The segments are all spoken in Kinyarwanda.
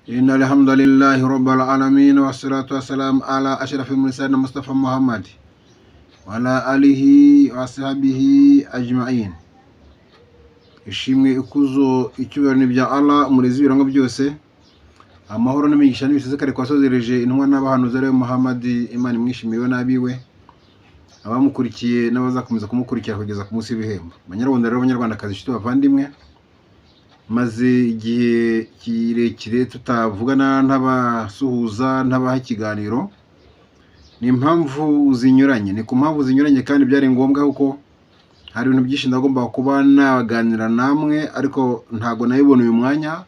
إن الحمد لله رب العالمين والصلاة والسلام على أشرف المرسلين مصطفى محمد وعلى آله وصحبه أجمعين. ishimwe ikuzo icyubahiro bya Allah umurezi w'ibirango byose, amahoro n'imigisha n'ibisesekare kwasozereje intumwa n'abahanuzi ari Muhammad, Imana imwishimiye nabiwe abamukurikiye n'abazakomeza kumukurikira kugeza ku munsi w'ibihembo. Banyarwanda rero, abanyarwandakazi, inshuti bavandimwe, maze igihe kirekire tutavugana ntabasuhuza ntabaha ikiganiro. Ni impamvu zinyuranye, ni ku mpamvu zinyuranye kandi byari ngombwa kuko hari ibintu byinshi ndagomba kuba naganira namwe, ariko ntago nayibona uyu mwanya.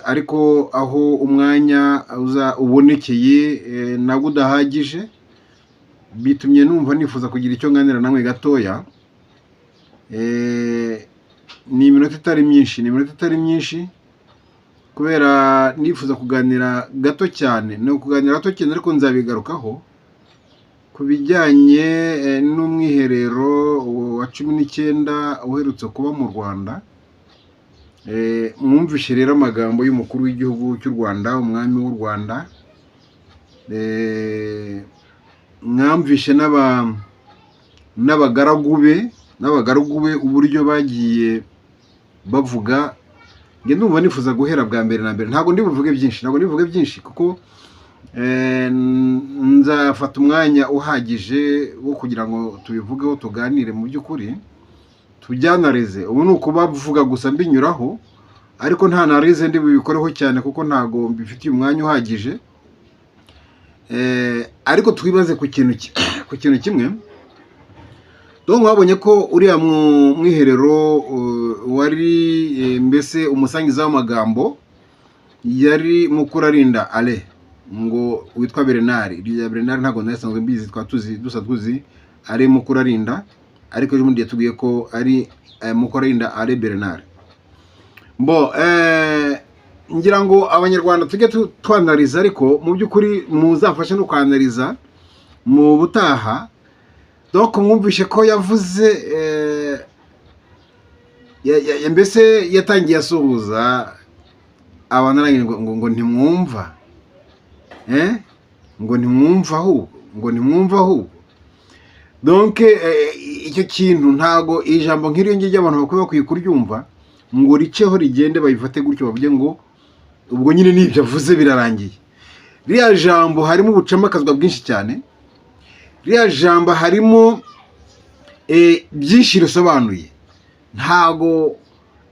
Ariko aho umwanya ubonekeye nabwo udahagije, bitumye numva nifuza kugira icyo nganira namwe gatoya. Ni iminota itari myinshi, kubera nifuza kuganira gato cyane. No kuganira gato cyane ariko nzabigarukaho ku bijyanye n'umwiherero wa 19 uherutse kuba mu Rwanda. Mwumvishe rero amagambo y'umukuru w'igihugu cy'u Rwanda, umwami w'u Rwanda. Mwumvishe n'abagaragu be uburyo bagiye bavuga. Nge ndumva nifuza guhera bwa mbere na mbere, ntago ndibuvuge byinshi kuko nzafata umwanya uhagije wo kugira ngo tubivugeho, tuganire mu by'ukuri, tujyanarize. Ubu ni uko bavuga gusa mbinyuraho, ariko nta narize ndi bubikoreho cyane kuko ntago mbifitiye umwanya uhagije. Ariko twibaze ku kintu kimwe. Donc wabonye ko uriya mwiherero wari mbese umusangiza w'amagambo yari Mukurarinda Ale, ngo witwa Bernard. Irya Bernard ntago nasanzwe mbizi, tuzi ari Mukurarinda, ariko ejo mundi yatubwiye ko ari Mukurarinda Ale Bernard. Ngira ngo abanyarwanda tujye twanariza, ariko mu by'ukuri muzafashe no kwanariza mu butaha. Donc mwumvishe ko yavuze mbese yatangiye asuhuza abantu ngo ntimwumva, ngo ntimwumva ahubwo. Donc icyo kintu ntago ijambo nk'iriyo ngiryo abantu bakwiye kuryumva ngo riceho rigende bayifate gutyo bavuge ngo ubwo nyine nibyo avuze birarangiye. Riya jambo harimo ubucamakazwa bwinshi cyane. Riya jambo harimo byinshi risobanuye. Ntago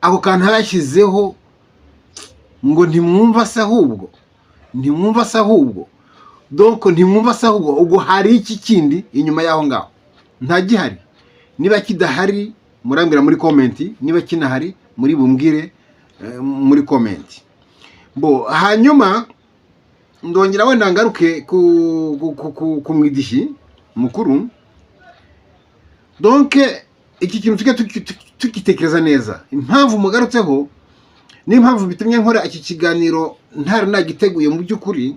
ako kantu yashyizeho ngo ntimwumva se ahubwo, donc ntimwumva se ahubwo, ubwo hari iki kindi inyuma yaho ngaho? Nta gihari. Niba kidahari murambwira muri comment, niba kinahari muri bumbwire muri comment. Hanyuma ndongera wenda ngaruke ku mwidishi mukuru. Donc iki kintu tukitekereza neza, impamvu mugarutseho n'impamvu bitumye nkora iki kiganiro ntari nagiteguye mu by'ukuri.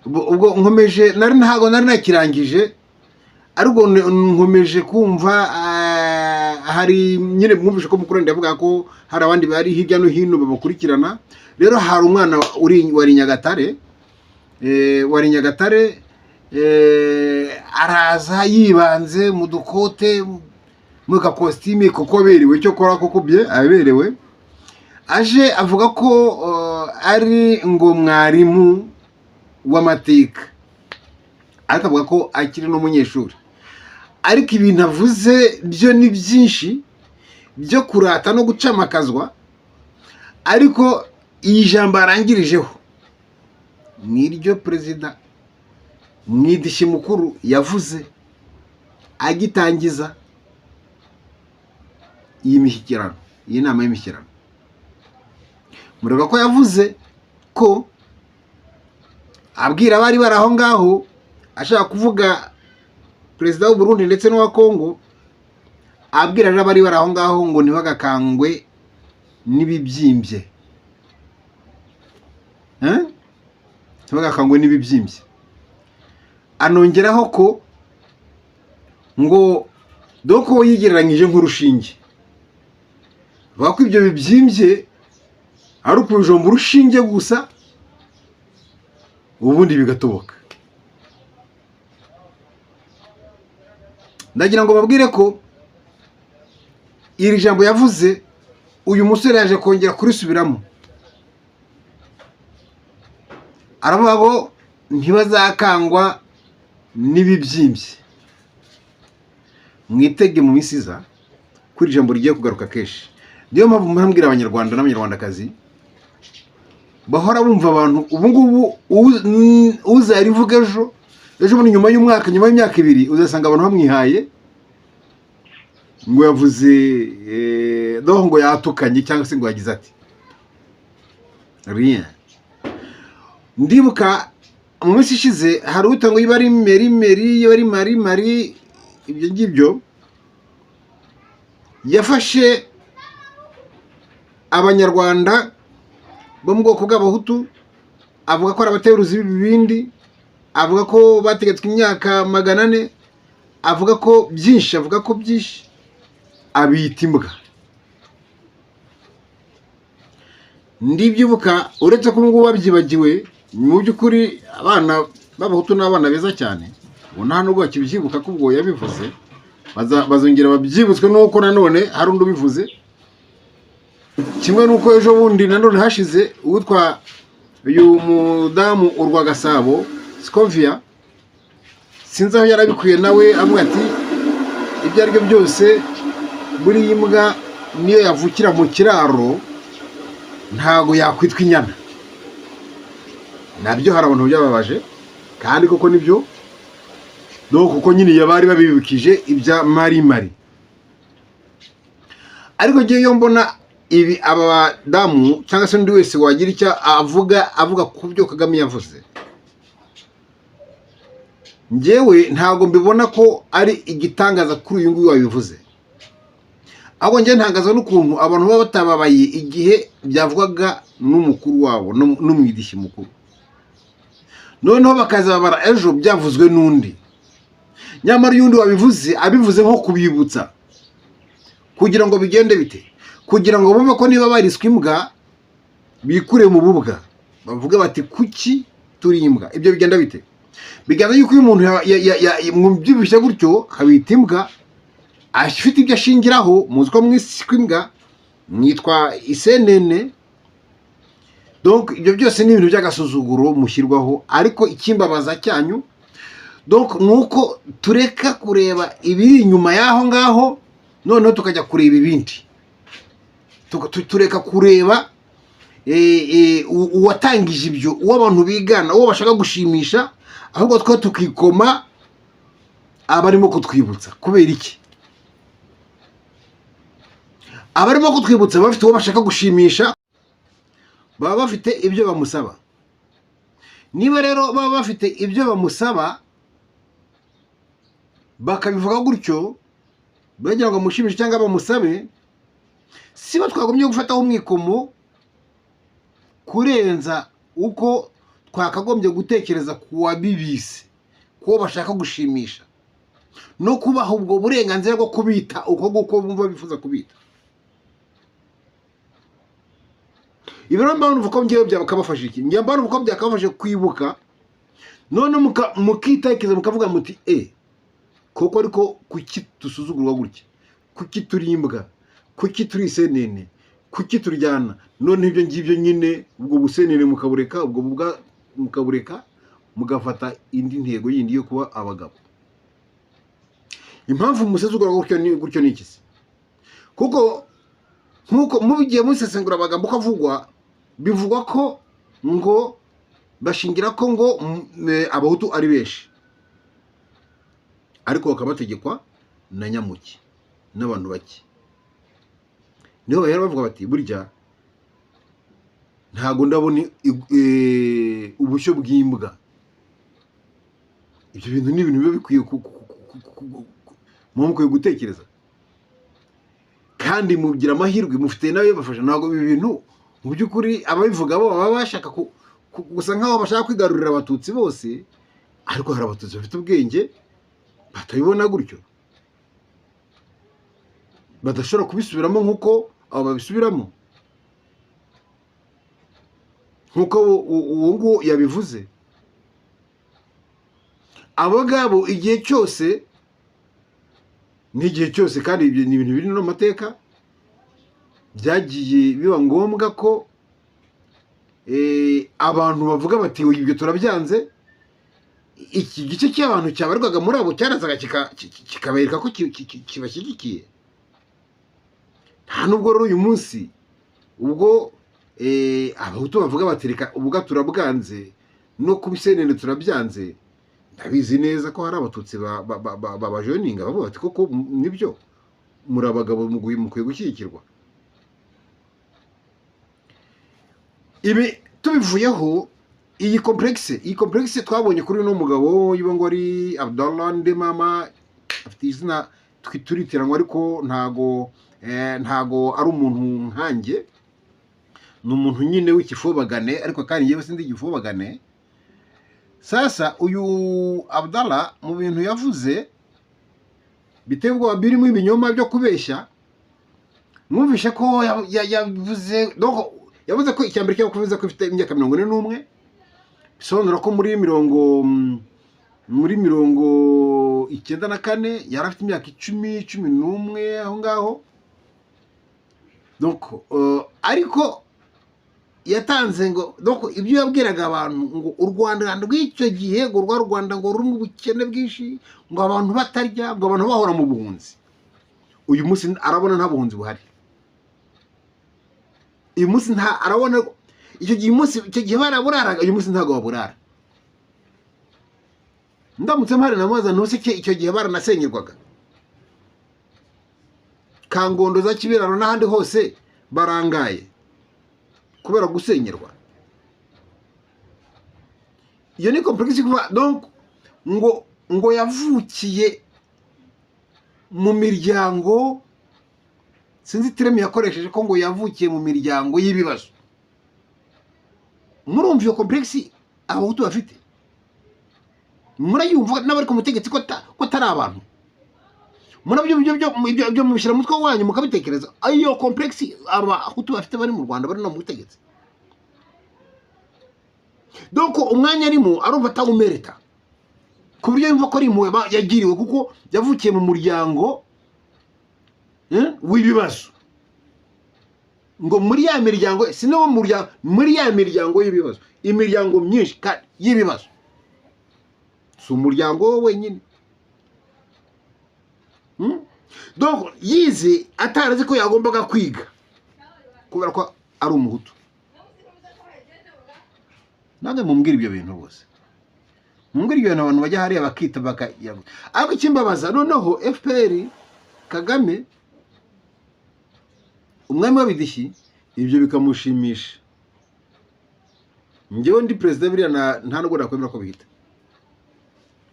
Ubwo nkomeje ntago nari nakirangije, ariko nkomeje kumva hari nyine mwumvishe ko Mukurarinda yavuga ko hari abandi bari hirya no hino babakurikirana. Rero hari umwana wari Nyagatare, araza yibanze mu dukote mu kakositime kuko berewe, cyo kora koko bye aberewe. Aje avuga ko ari ngo mwarimu w'amateka, ariko avuga ko akiri n'umunyeshuri. Ariko ibintu avuze byo ni byinshi byo kurata no gucamakazwa. Ariko iyi jambo arangirijeho n'iryo perezida mwidishi mukuru yavuze agitangiza iyi nama y'imishyikirano. Mureba ko yavuze ko abwira abari bari aho ngaho, ashaka kuvuga perezida w'u Burundi ndetse n'uwa Kongo, abwira abari bari aho ngaho ngo ntibagakangwe n'ibibyimbye. Ntibagakangwe n'ibibyimbye. Anongeraho ko ngo doko yigereranyije nk'urushinge. Bavuga ko ibyo bibyimbye ari ukujomba urushinge gusa ubundi bigatoboka. Ndagira ngo babwire ko iri jambo yavuze uyu musore yaje kongera kurisubiramo, aravuga ngo ntibazakangwa n'ibibyimbye. Mwitege mu minsi iza kuri ijambo rigiye kugaruka kenshi. Niyo mpamvu mbwira abanyarwanda n'abanyarwandakazi bahora bumva abantu ubu ngubu uzarivuga ejo muri nyuma y'umwaka, nyuma y'imyaka 2 uzasanga abantu bamwihaye ngo yavuze ngo yatukanye cyangwa se ngo yagize ati rien. Ndibuka mu minsi ishize hari utango yibari mari ibyo ngibyo yafashe abanyarwanda bo mu bwoko bw'abahutu, avuga ko ari abateruzi b'ibindi, avuga ko bategetswe imyaka 400, avuga ko byinshi, abita imbwa. Ndibyibuka uretse ko ngo babyibagiwe, mu by'ukuri abana b'abahutu n'abana beza cyane, ubona hano ubwo bakibyibuka ko ubwo yabivuze bazongera babyibutswe nuko nanone hari undi ubivuze. Kimwe nuko ejo bundi nanone hashize uwitwa uyu mudamu urwa Gasabo Scovia, sinzi aho yarabikuye nawe avuga ati ibyo ari byo byose buri imbwa niyo yavukira mu kiraro ntago yakwitwa inyana. Nabyo hari abantu byababaje kandi koko nibyo, no kuko nyine yabari babibukije ibya mari. Ariko ngiye yo mbona ibi aba badamu cyangwa se undi wese wagira icyo avuga ku byo Kagame yavuze, njyewe ntago mbibona ko ari igitangaza kuri uyu nguyu wabivuze. Ahubwo njye ntangaza n'ukuntu abantu baba batababaye igihe byavugwaga n'umukuru wabo n'umwidishi mukuru, noneho bakazabara ejo byavuzwe n'undi. Nyamara yundi wabivuze abivuze nko kubibutsa kugira ngo bigende bite, kugira ngo bumve ko niba bariswe imbwa bikure mu bubwa, bavuga bati kuki turi imbwa. Ibyo bigenda bite? Bigaza yuko uyu muntu mwumbyibishye gutyo habita imbwa, afite ibyo ashingiraho. Muzi ko mwiswe imbwa mwitwa isenene. Donc ibyo byose ni ibintu by'agasuzuguro mushyirwaho. Ariko ikimbabaza cyanyu donc nuko tureka kureba ibiri inyuma yaho ngaho, noneho tukajya kureba ibindi. Tureka kureba uwatangije ibyo, uwo abantu bigana, uwo bashaka gushimisha, ahubwo twa tukikoma abarimo kutwibutsa. Kubera iki? Abarimo kutwibutsa bafite uwo bashaka gushimisha, baba bafite ibyo bamusaba. Niba rero baba bafite ibyo bamusaba bakabivuga gutyo bagira ngo mushimishe cyangwa bamusabe, siba twagomye gufataho umwikomo kurenza uko twakagombye gutekereza kuwa bibise, kuwo bashaka gushimisha, no kubaha ubwo burenganzira bwo kubita uko bumva bifuza kubita. Ibiro mbano uko ngiye byabakabafasha iki? Ngiye mbano uko byakabafasha kwibuka, none mukitekereza mukavuga muti koko ariko kuki dusuzugurwa gutya, kuki turi imbwa, kuki turi isenene, kuki turyana. None ibyo ngibyo nyine ubwo busenene mukabureka, ubwo bubwa mukabureka, mugafata indi ntego yindi yo kuba abagabo. Impamvu musuzugurwa gutyo ni iki? Kuko nkuko mubigiye musesengura abagambo kavugwa, bivugwa ko ngo bashingira ko ngo abahutu ari benshi, ariko bakabategekwa na nyamuki n'abantu bake. Niho bahera bavuga bati burya ntago ndabona ubushyo bw'imbwa. Ibyo bintu ni ibintu biba bikwiye mukwiye gutekereza, kandi mugira amahirwe mufite nawe bafasha. Ntago ibi bintu mu by'ukuri ababivuga bo baba bashaka gusa nkaho bashaka kwigarurira abatutsi bose, ariko hari abatutsi bafite ubwenge batabibona gutyo, badashobora kubisubiramo nkuko abo babisubiramo. nkuko uwo nguwo yabivuze. Abo ngabo igihe cyose n'igihe cyose, kandi ibyo ni ibintu biri no mateka, byagiye biba ngombwa ko abantu bavuga bati ibyo turabyanze. Iki gice cy'abantu cyabarwaga muri abo cyarazaga kikabereka ko kibashyigikiye. Nta nubwo rero uyu munsi ubwo abahutu bavuga bati reka ubwo turabwanze no kubisenene turabyanze, ndabizi neza ko hari abatutsi babajoininga bavuga bati koko nibyo muri abagabo mukwiye gushyigikirwa. Ibi tubivuyeho, iyi complexe twabonye kuri uno mugabo yiba ngo ari Abdallah Ndemama, afite izina twituritiranywa ariko ntago ari umuntu nkanjye, ni umuntu nyine w'ikifobagane, ariko kandi yewe sindi igifobagane. Sasa uyu Abdallah mu bintu yavuze biteye ubwoba, birimo ibinyoma byo kubeshya. Mwumvishe ko yavuze ko icyambere cyo kuvuza ko ifite imyaka 41, bisobanura ko muri 94 yari afite imyaka 11 aho ngaho. Donc ariko yatanze ngo ibyo yabwiraga abantu ngo u Rwanda rw'icyo gihe ngo rwa Rwanda ngo ruri mu bukene bwinshi, ngo abantu batarya, ngo abantu bahora mu buhunzi. Uyu munsi arabona nta buhunzi buhari. Uyu munsi arabona icyo gihe baraburaraga, uyu munsi ntago baburara. Ndamutse mpari namaza ntose icyo gihe baranasenyerwaga. Kangondo za Kibiraro n'ahandi hose barangaye kubera gusenyerwa. Iyo ni complexe kuva. Donc ngo yavukiye mu miryango, sinzi terme yakoresheje ko ngo yavukiye mu miryango y'ibibazo. Murumva iyo complexe abahutu bafite? Murayumva n'abari ku mutegetsi ko atari abantu? Murabyo byo mubishyira mutwe wanyu mukabitekereza? Ayo complexe abahutu bafite bari mu Rwanda bari no mu butegetsi. Donc umwanya arimo arumva atawumereta, ku buryo yumva ko ari impuhwe yagiriwe, kuko yavukiye mu muryango w'ibibazo. Ngo muri ya miryango muri ya miryango y'ibibazo, imiryango myinshi kandi y'ibibazo, si umuryango wenyine. Donc yize atarazi ko yagombaga kwiga kubera ko ari umuhutu. Nange mumbwira ibyo bintu bose, mumbwira ibyo bintu abantu bajya hariya bakita bakayago. Ariko ikimbabaza noneho FPR Kagame umwami w'abidishyi ibyo bikamushimisha. Njyewe ndi president biriya nta nubwo nakwemera ko bihita,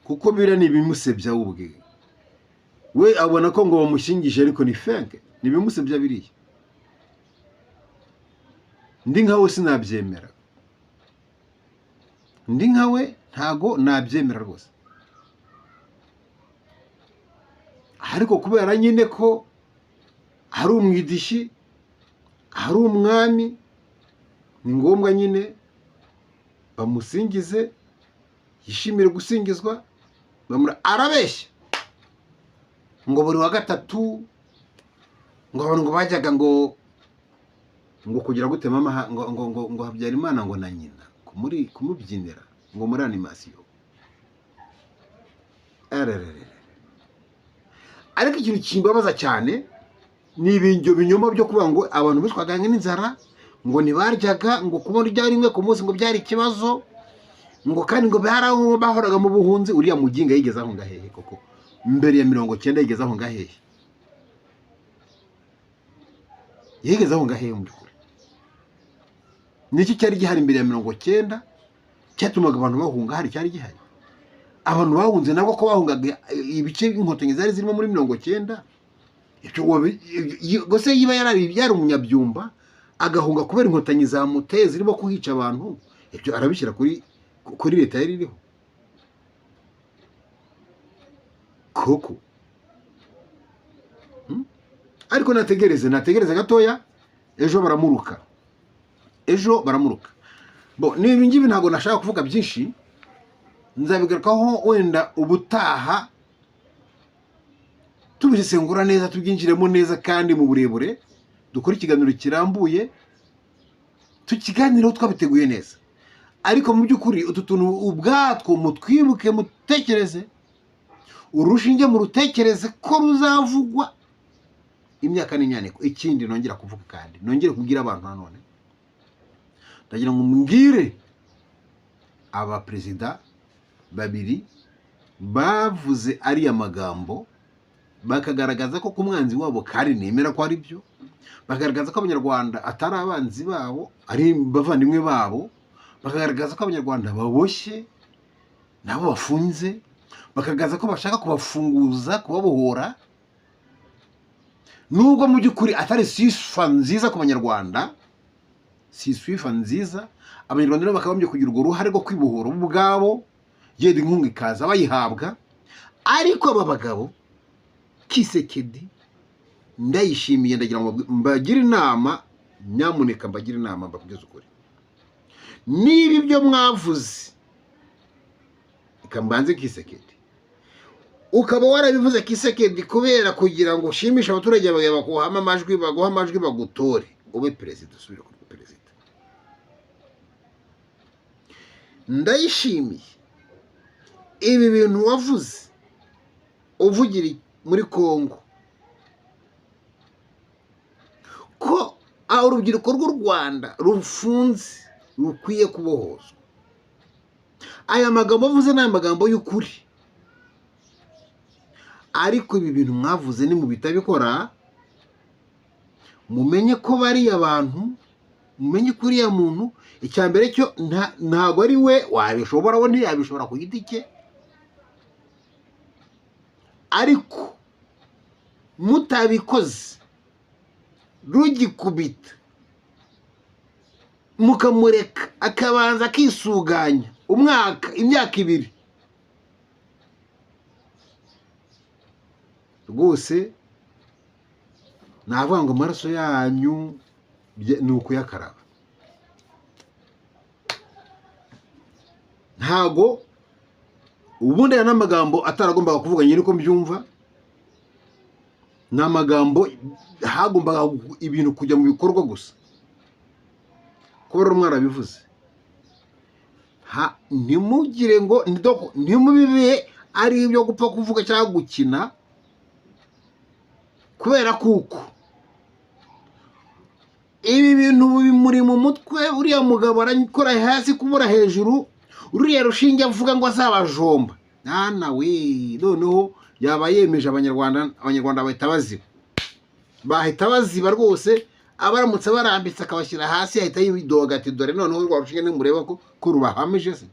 kuko biriya ni ibimusebya ubwe. We abona ko ngo bamushingishe ariko ni fake, ni ibimusebya biriya. Ndi nkawe sinabyemera, ndi nkawe ntago nabyemera rwose. Ariko kubera nyine ko hari umwidishyi, hari umwami, ni ngombwa nyine bamusingize, yishimire gusingizwa. Arabeshya ngo buri wa gatatu ngo abantu ngo bajyaga ngo kugira gute mama ngo Habyarimana ngo na nyina kumubyinira ngo muri animation. Ariko ikintu kimbabaza cyane ni ibinyo binyoma byo kuvuga ngo abantu bishwaga n'inzara, ngo nibaryaga, ngo kubona ryari rimwe ku munsi ngo byari ikibazo, ngo kandi ngo bahoraga mu buhunzi. Uriya muginga yigeze aho ngahehe koko mbere ya 90 yigeze aho ngahehe? Yigeze aho ngahehe mu byukuri? Niki cyari gihari mbere ya 90 cyatumaga abantu bahunga? Hari cyari gihari? Abantu bahunze nabwo ko bahungaga ibice inkotanyi zari zirimo muri 90. Gose yiba yari umunyabyumba agahunga kubera inkotanyi zamuteye zirimo kuhica abantu, ibyo arabishyira kuri leta yari iriho koko. Ariko nategereze gatoya, ejo baramuruka. bo nibi ngibi ntago nashaka kuvuga byinshi, nzabigarukaho wenda ubutaha tubisengura neza, tubyinjiremo neza kandi mu burebure, dukora ikiganiro kirambuye, tukiganiraho twabiteguye neza. Ariko mu by'ukuri utu tuntu ubwatwo mutwibuke, mutekereze, urushinge mu rutekereze ko ruzavugwa imyaka n'imyaniko. Ikindi nongera kuvuga kandi nongere kubwira abantu nanone, ndagira ngo mbwire aba perezida babiri bavuze ariya magambo, bakagaragaza ko kumwanzi wabo kari nemera ko ari byo, bakagaragaza ko abanyarwanda atari abanzi babo, ari bavandimwe babo, bakagaragaza ko abanyarwanda baboshye nabo bafunze, bakagaragaza ko bashaka kubafunguza, kubabohora, nubwo mu by'ukuri atari sifa nziza ku banyarwanda, si sifa nziza. Abanyarwanda nabo bakaba bamye kugira urwo ruhare rwo kwibohora ubwabo, yenda inkunga ikaza bayihabwa. Ariko aba bagabo Kisekedi ndayishimiye, ndagira ngo mbagira inama, nyamuneka mbagira inama, mbabwize ukuri, niba ibyo mwavuze ikambanze Kisekedi, ukaba warabivuze Kisekedi kubera kugira ngo ushimishe abaturage bawe, baguha amajwi bagutore ube perezida, usubire kuri perezida. Ndayishimiye ibi bintu wavuze uvugira muri Kongo, ko urubyiruko rw'u Rwanda rufunze rukwiye kubohozwa. Aya magambo avuze ni amagambo y'ukuri, ariko ibi bintu mwavuze ni mu bitabikora, mumenye ko bari abantu, mumenye ko uriya muntu icyambere cyo ntago ari we wabishobora, we ntiyabishobora ku giti cye. Ariko mutabikoze rugikubita, mukamureka akabanza akisuganya imyaka ibiri, rwose navuga ngo amaraso yanyu ni ukuyakaraba. Ntago ubundi aya n'amagambo ataragombaga kuvuga, nyine uko mbyumva, ni amagambo hagombaga ibintu kujya mu bikorwa gusa, kubera mwarabivuze. Ntimugire ngo ntimubibe ari ibyo gupfa kuvuga cyangwa gukina, kubera kuko ibi bintu bimuri mu mutwe. Uriya mugabo arakora hasi kubura hejuru, uriya rushinge avuga ngo azabajomba, nawe noneho yaba yemeje abanyarwanda bahita baziba rwose. Abaramutse barambitse akabashyira hasi, ahita yidoga ati dore noneho rwa rushinge nimureba ko rubahamije se.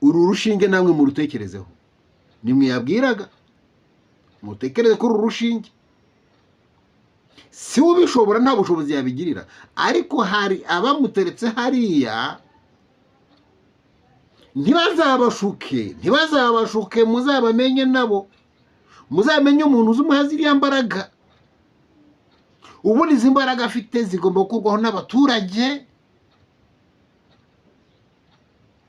Uru rushinge namwe murutekerezeho, nimwe yabwiraga, mutekereze ko uru rushinge si ubishobora, nta bushobozi yabigirira. Ariko hari abamuteretse hariya, ntibazabashuke, muzabamenye nabo, muzamenye umuntu uzi umuhazi iriya mbaraga. Ubundi izi mbaraga afite zigomba gukurwaho n'abaturage,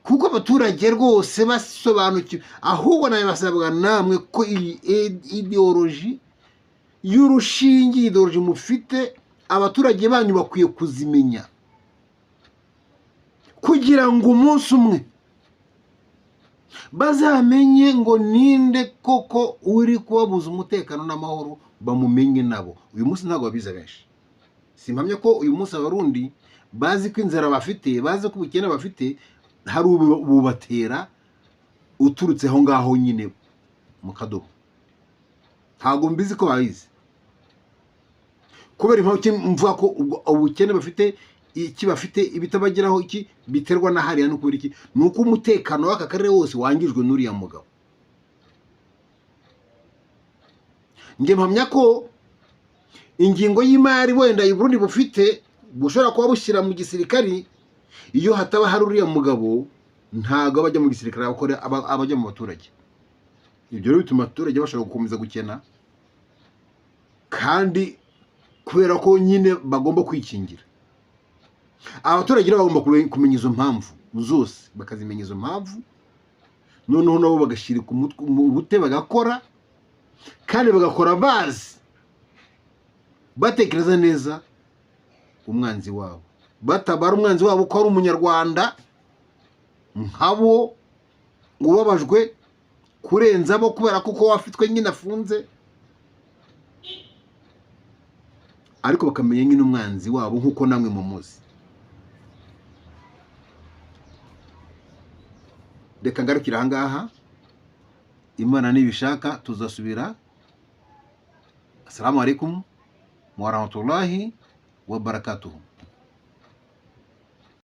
kuko abaturage rwose basobanukiwe. Ahubwo nawe basabwa namwe ko iyi ideoloji y'urushinge, ideoloji mufite, abaturage banyu bakwiye kuzimenya, kugira ngo umunsi umwe bazamenye ngo ninde koko uri kubabuza umutekano n'amahoro, bamumenye nabo. Uyu munsi ntabwo babiza benshi, simpamye ko uyu munsi abarundi bazi ko inzara bafite, bazi ko ubukene bafite, hari ububatera uturutse aho ngaho nyine mu kadobo. Ntabwo mbizi ko babizi, kubera impamvu mvuga ko ubukene bafite, iki bafite ibitabageraho, iki biterwa na hariya. No kubera iki? Nuko umutekano w'aka karere wose wangijwe n'uriya mugabo. Nge mpamya ko ingingo y'imari wenda i Burundi bufite bushobora kuba bushyira mu gisirikari, iyo hataba hari uriya mugabo ntago abajya mu gisirikare, abajya mu baturage. Ibyo rero bituma abaturage bashobora gukomeza gukena, kandi kubera ko nyine bagomba kwikingira. abaturage bagomba kumenya izo mpamvu zose, bakazimenya izo mpamvu, noneho nabo bagashirika umutwe ubute bagakora, kandi bagakora bazi batekereza neza umwanzi wabo, batabara umwanzi wabo ko ari umunyarwanda nkabo ubabajwe kurenza bo kubera kuko wafitwe nyine afunze, ariko bakamenya nyine umwanzi wabo nkuko namwe mumuzi. Reka ngarukira ahangaha, Imana nibishaka tuzasubira. Assalamu alaikum wa rahmatullahi wa barakatuh.